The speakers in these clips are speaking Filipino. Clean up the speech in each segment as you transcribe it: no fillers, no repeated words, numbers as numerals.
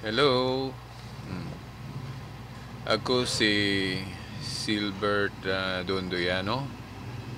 Hello. Hmm. Ako si Silbert Dondoyano,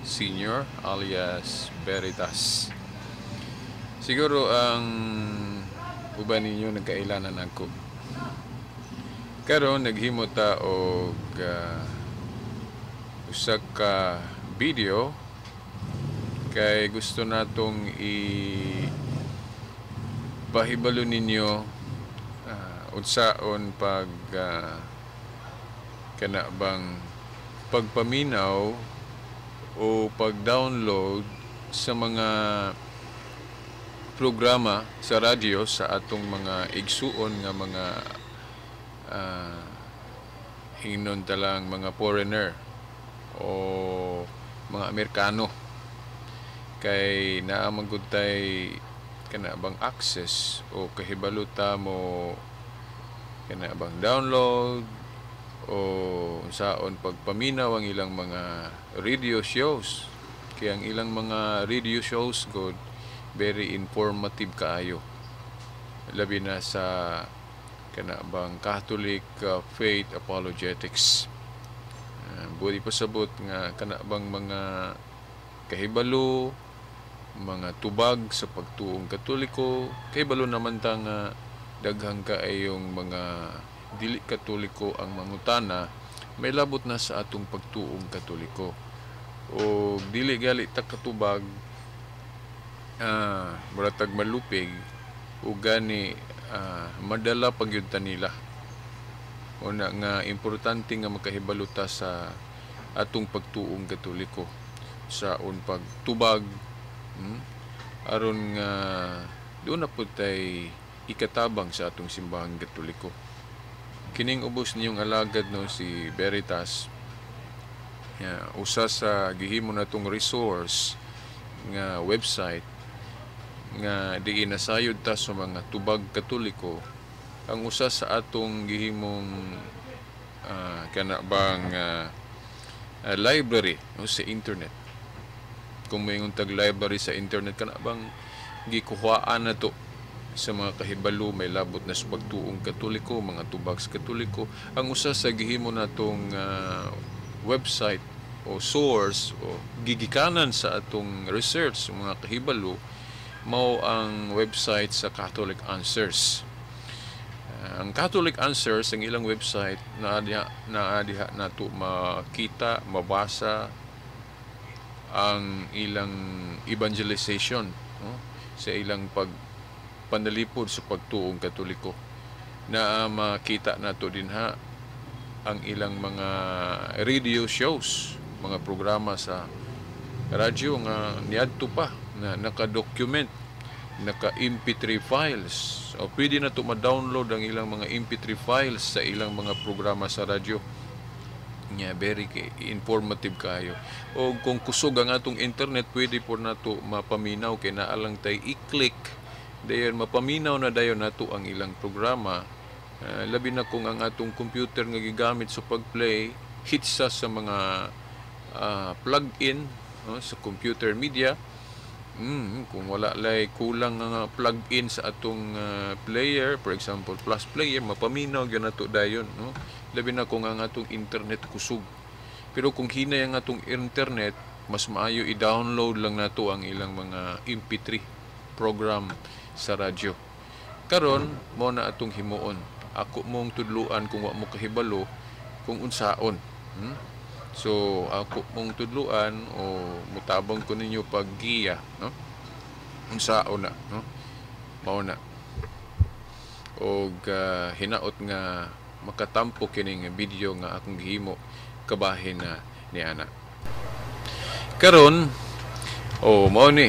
Senior alias Veritas. Siguro ang uban ninyo nagkailanan ako. Karon naghimo ta og usa ka video kay gusto natong pahibalo ninyo unsaon pag kana bang pagpaminaw o pag-download sa mga programa sa radyo sa atong mga igsuon nga mga ingnon talang mga foreigner o mga Amerikano kay naamagod tay kana bang access o kahibaluta mo kana bang download o saon pagpaminaw ang ilang mga radio shows. Kaya ang ilang mga radio shows good very informative kaayo, labi na sa kana bang Catholic faith apologetics. Budi pasabot nga kana bang mga kahibalo, mga tubag sa pagtuong Katoliko, kahibalo naman ta nga daghang kaayong mga dili Katoliko ang mangutana, may labot na sa atong pagtuong Katoliko. O dili gali ta katubag muratag malupig o gani madala pagyud ta nila. Una nga importante nga makahibaluta sa atong pagtuong Katoliko sa pagtubag aron nga doon na po tay ikatabang sa atong simbahang Katoliko. Kining ubos niyong alagad no si Veritas, usa sa gihimo natong resource nga website nga diin nasayod ta sa mga tubag Katoliko. Ang usa sa atong gihimong kana bang library no, sa internet. Kung may tag library sa internet kana bang gikuhaan na to sa mga kahibalo may labot na sa pagtuong Katoliko, mga tubags Katoliko. Ang usa sa gihimo natong website o source o gigikanan sa atong research mga kahibalo mao ang website sa Catholic Answers. Ang Catholic Answers ang ilang website na diha nato makita, mabasa ang ilang evangelization no? Sa ilang panalipod sa pagtuong Katoliko na makita nato dinha ang ilang mga radio shows, mga programa sa radyo nga niadto pa na naka-document, naka-MP3 files. O pwede na ito ma-download ang ilang mga MP3 files sa ilang mga programa sa radyo. Very informative kayo. O kung kusog ang atong internet, pwede po na ito mapaminaw kay naalang tayo i-click. Dayon mapaminaw na dayon nato ang ilang programa. Labi na kung ang atong computer nga gigamit sa pag-play hitsa sa mga plug-in sa computer media. Kung wala lay kulang nga plug-in sa atong player, for example Plus Player, mapaminaw gyud nato dayon no. Labi na kung ang atong internet kusog. Pero kung hinay ang atong internet, mas maayo i-download lang nato ang ilang mga MP3 program sa radyo. Karon mo na atong himuon. Ako mong tudluan kung wa mo kahibalo kung unsaon. So ako mong tudluan o mutabang ko ninyo paggiya, no? Unsaon na, no? Mao na. Og hinaot nga makatampo kining video nga akong gihimo kabahin na niana. Karon mao ni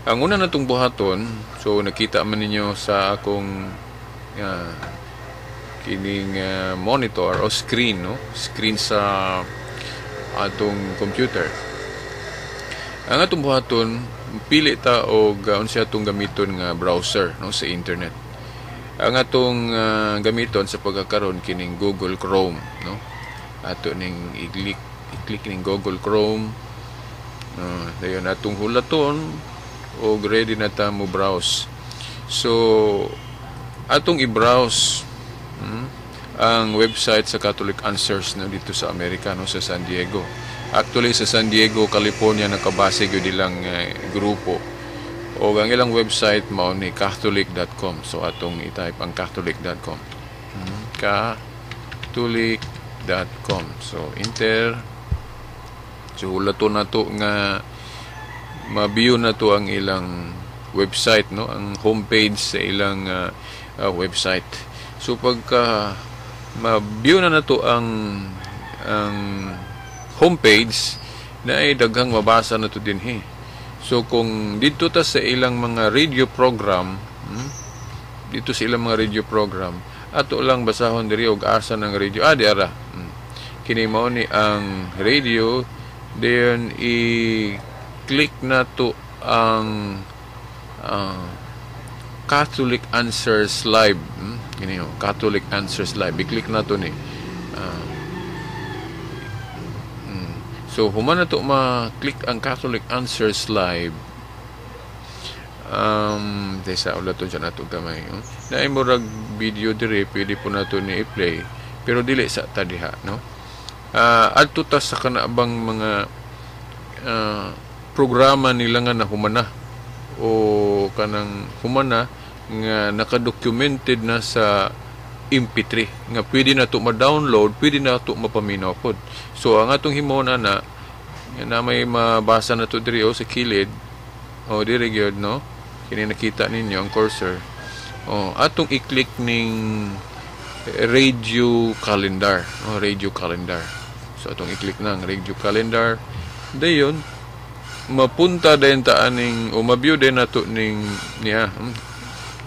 ang una natong buhaton. So nakita man ninyo sa akong kining monitor o screen, no? Screen sa atong computer. Ang atong buhaton pili ta og unsa atong gamiton nga browser no sa internet. Ang atong gamiton sa pagkakaroon kining Google Chrome, no? Ato ning i-click ning Google Chrome. Dayon atong hulaton og ready na ta mo browse. So atong i-browse ang website sa Catholic Answers no, dito sa Amerika, no, sa San Diego. Actually, sa San Diego, California, nakabase yun nilang grupo. O ang ilang website mao ni catholic.com. So, atong i-type ang catholic.com. Catholic.com. So, enter. So, lato na to nga ma-view na to ang ilang website, no, ang homepage sa ilang website. So, pagka ma-view na to ang homepage, na ay daghang mabasa na to din So kung dito ta sa ilang mga radio program, dito sa ilang mga radio program, ato lang basahon diri og asa ng radio. Di ara. Kini mao ni ang radio, then i-click na to ang Catholic Answers Live. Kini Catholic Answers Live. I-click na to ni. So, human na to ma-click ang Catholic Answers Live. Desa ulat to dyan na to gamay. Naay mo rag video dire, pwede po na to ni i-play. Pero dili sa tadiha, no? Adto ta sa kanabang mga programa nila nga na humana o kanang humana nga naka-documented na sa MP3 nga pwede na to ma-download, pwede na to mapaminaw pod. So ang atong himon na may mabasa na to diri sa kilid o diri gyud, no, kini nakita ninyo ang cursor. Atong i-click ning radio calendar, radio calendar. So atong i-click na ang radio calendar. Dayon mapunta din ta aning o ma-view din nato ning niya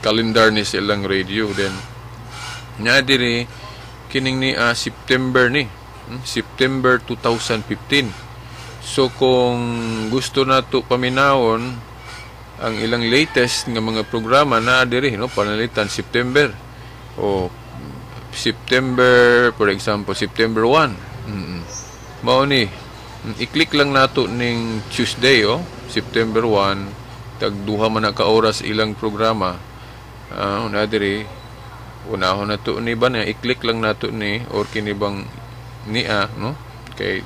calendar ni silang radio. Then na diri kining ni September ni September 2015. So kung gusto nato paminawon ang ilang latest nga mga programa na diri, no, panalitan September o September, for example September 1, mao ni i-click lang nato ning Tuesday, September 1, tag duha man ka oras ilang programa. Na diri unahon na to ni ba na i-click lang nato ni or kini bang niya, no, kay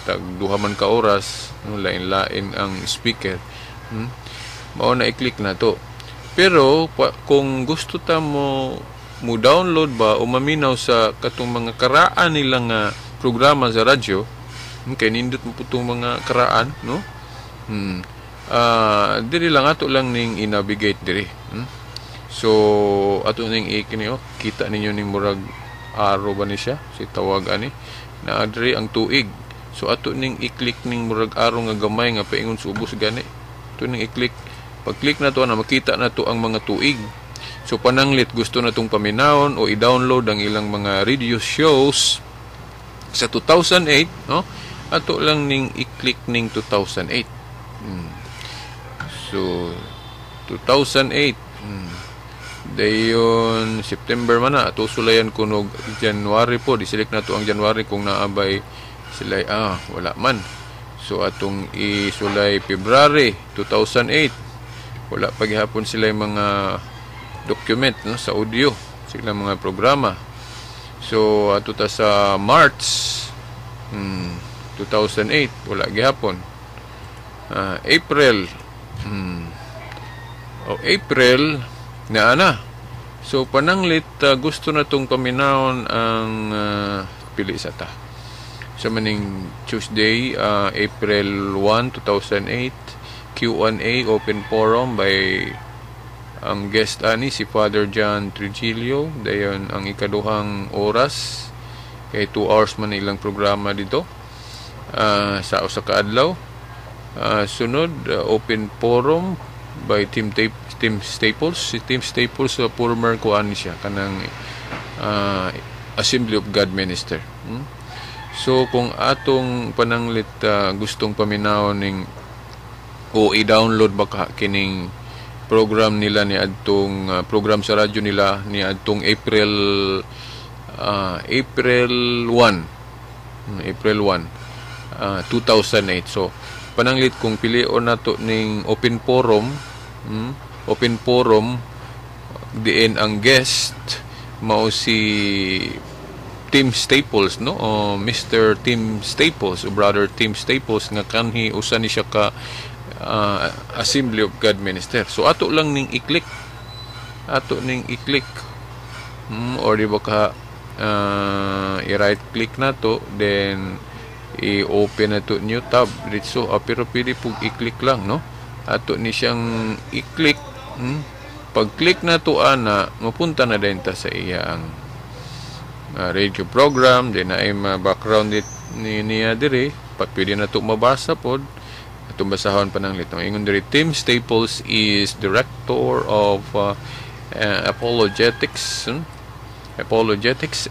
tag duha man ka oras, no, lain-lain ang speaker. Mao na i-click na to. Pero kung gusto ta mo download ba o maminaw sa katong mga karaan nilang programa sa radyo, kay nindot mo putong mga karaan, no, diri lang ato lang ning i-navigate diri. So ato ning ikini, kita ninyo ning murag arrow ba ni siya, si tawag ani na diri ang tuig. So ato ning i-click ning murag arrow nga gamay nga paingon sa ubos gani. Ato ning i-click. Pag-click na to na makita na to ang mga tuig. So pananglit gusto na tong paminawon o i-download ang ilang mga radio shows sa 2008, no? Ato lang ning i-click ning 2008. So 2008. Dayon September man na ato sulayan kunog January po, di-select na to ang January kung naabay sila wala man. So atong isulay February 2008, wala pa gihapon sila mga document, no, sa audio sila mga programa. So ato ta sa March 2008, wala gihapon. April April na. So pananglit gusto na tong paminawon ang pili sa ta. So maning Tuesday, April 1, 2008, Q&A open forum by ang guest ani si Father John Trujillo. Dayon ang ikaduhang oras kay 2 hours man ilang programa dito sa usa ka adlaw. Sunod open forum by Tim Staples. Si Tim Staples former kuan siya kanang Assembly of God minister. So kung atong pananglit gustong paminawon ning o i-download ba kining program nila ni adtong program sa radyo nila ni adtong April 1 2008. So pananglit kung pilion nato ning open forum diin ang guest mao si Tim Staples, no, o Mr. Tim Staples o Brother Tim Staples, nga kanhi usa ni siya ka Assembly of God minister. So ato lang ning i-click, or di ba ka i-right click na to, then i-open na to new tab dito. Pero pwede po i-click lang, no, ato ni siyang i-click. Pag click na to ana, mapunta na din ta sa iyang radio program. Then na ay background niya diri, pwede na to mabasa pod. Itong basahon pa ng litong ingon diri, Tim Staples is director of apologetics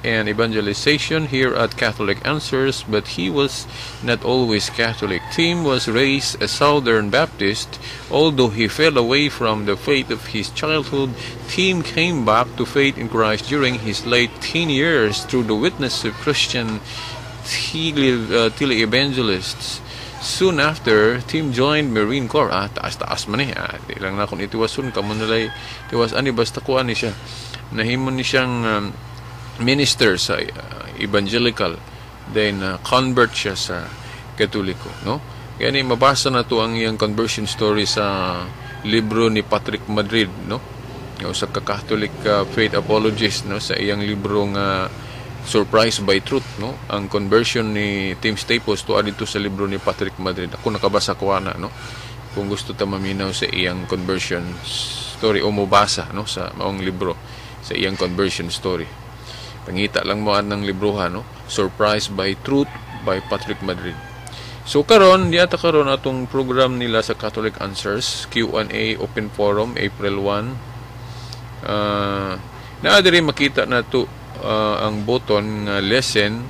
and evangelization here at Catholic Answers, but he was not always Catholic. Tim was raised a Southern Baptist. Although he fell away from the faith of his childhood, Tim came back to faith in Christ during his late teen years through the witness of Christian tele-evangelists. Soon after, Tim joined Marine Corps. Taas-taas man di lang na kung itiwasun ka mo nalay tiwas ani, basta kuan ni siya. Nahimon ni siyang minister sa evangelical. Then convert siya sa Katoliko, no? Kaya ni mabasa na to ang iyang conversion story sa libro ni Patrick Madrid, no? Sa Catholic faith apologist, no, sa iyang libro nga Surprised by Truth, no? Ang conversion ni Tim Staples tuwa dito sa libro ni Patrick Madrid. Ako nakabasa ko na, no? Kung gusto ta maminaw sa iyang conversion story o mabasa, no, sa maong libro sa iyang conversion story, pangita lang mo ng librohan, no? Surprised by Truth by Patrick Madrid. So karon diata karon atong program nila sa Catholic Answers, Q&A open forum April 1. Naa diri makita na to ang button nga lesson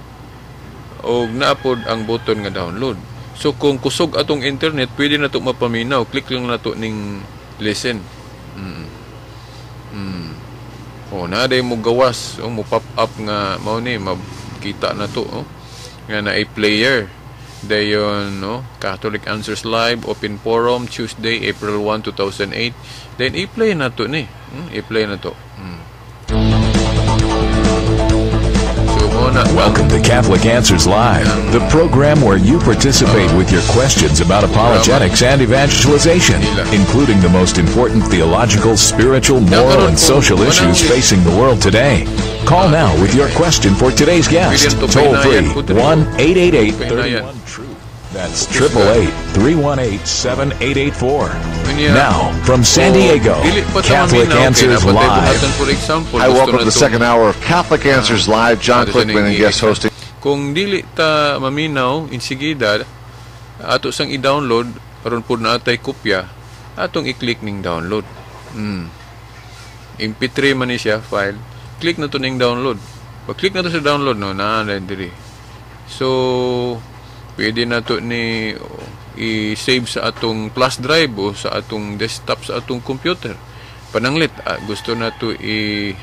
o naapod ang button nga download. So kung kusog atong internet, pwede na to mapaminaw, click lang na to ning lesson. Na day mo gawas o mo pop up nga mao ni makita na to, nga na player dayon, no, Catholic Answers Live open forum Tuesday April 1, 2008. Then i-play na to ni i-play na to. Welcome to Catholic Answers Live, the program where you participate with your questions about apologetics and evangelization, including the most important theological, spiritual, moral, and social issues facing the world today. Call now with your question for today's guest. Toll free 1-888-31-TRUTH. That's 888-318-7884. Now, from San Diego, Catholic Answers Live. I welcome to the second hour of Catholic Answers Live. John Clickman and guest hosting. Kung dili ta maminaw, insigida, ato sang i-download, aron po na atay kopya, atong i-click ning download. MP3 man ni siya, file. Click na to ning download. Pag-click na to sa download, no, diri. So, pwede na to ni i-save sa atong flash drive o sa atong desktop sa atong computer. Pananglit, gusto na to i-save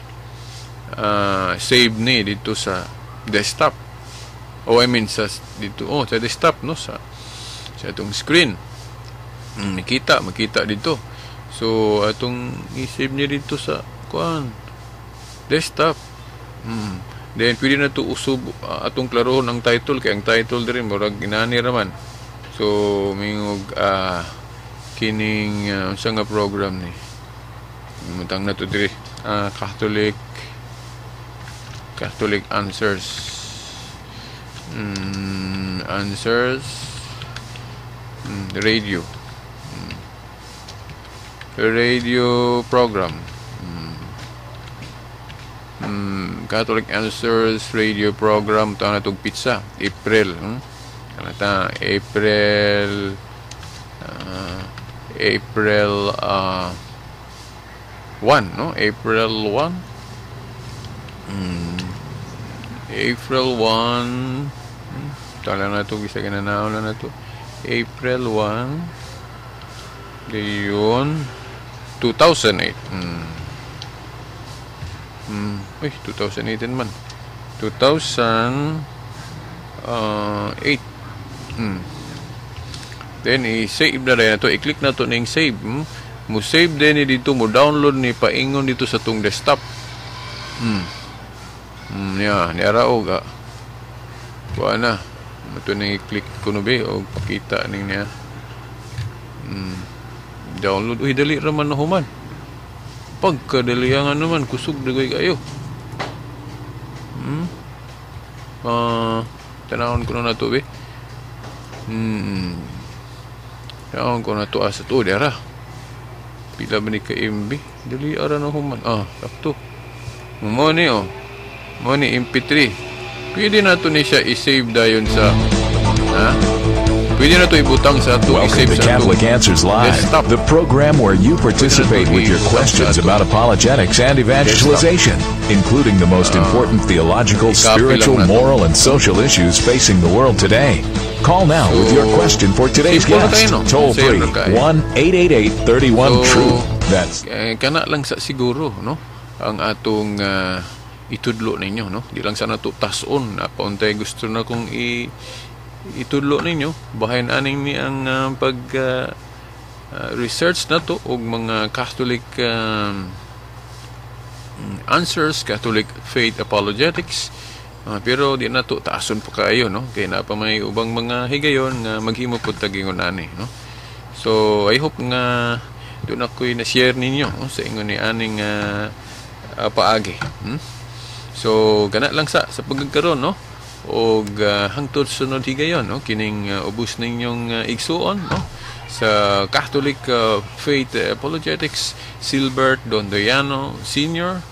ni dito sa desktop. Sa dito, sa desktop, no, sa atong screen. Makita dito. So atong i-save ni dito sa desktop. Then pwede na to usub atong klarohon ang title, kay ang title diri murag inani raman. So mingog kining unsa nga program ni mutang na to diri, Catholic Answers radio program. Catholic Answers radio program taon natong pizza April kanata April 1, no, April 1 tala na to bisa kinanaon na to April 1 dayon 2008. 2018 man. 2008. Then i-save na rin na to. I-click na to ning save. mo save din ni dito, mo download ni paingon dito sa tong desktop. Niya, niarao ga. Kuha na. Ito na i-click ko no be o pakita ning niya. Download. Uy, dali raman na human. Pagkadaliangan naman, kusog dagay kayo. Tanawon ko na to be. Tanawon ko na to asa to, dara. Pila ba ni ka MB? Dali ara na human. Sakto. Mo ni Mo ni MP3. Pwede na to ni siya i-save dayon sa pwede na to ibutang sa to Welcome i-save to sa to Catholic Answers Live, desktop. the program where you participate with your questions about apologetics and evangelization, including the most important theological, spiritual, moral, and social issues facing the world today. Call now with your question for today's simple na guest. kayo, no? Toll free, Simple na kayo. 1-888-31-TRUTH. That's Kana lang sa siguro, no? Ang atong itudlo ninyo, no? Di lang sana to tason na pauntay gusto na kong itudlo ninyo. Bahayan aning ni ang pag research na to og mga Catholic answers, Catholic faith apologetics. Pero di na to taason pa kayo, no? Kaya na pa may ubang mga higayon nga maghimo pud tagingon ani, no? So I hope nga doon ako'y na-share ninyo, no? Sa ingon ni aning paagi. So gana lang sa pagkakaroon, no? Og hangtod sunod higayon, no? Kining ubos ninyong igsuon, no? Sa Catholic Faith Apologetics, Silbert Dondoriano Sr.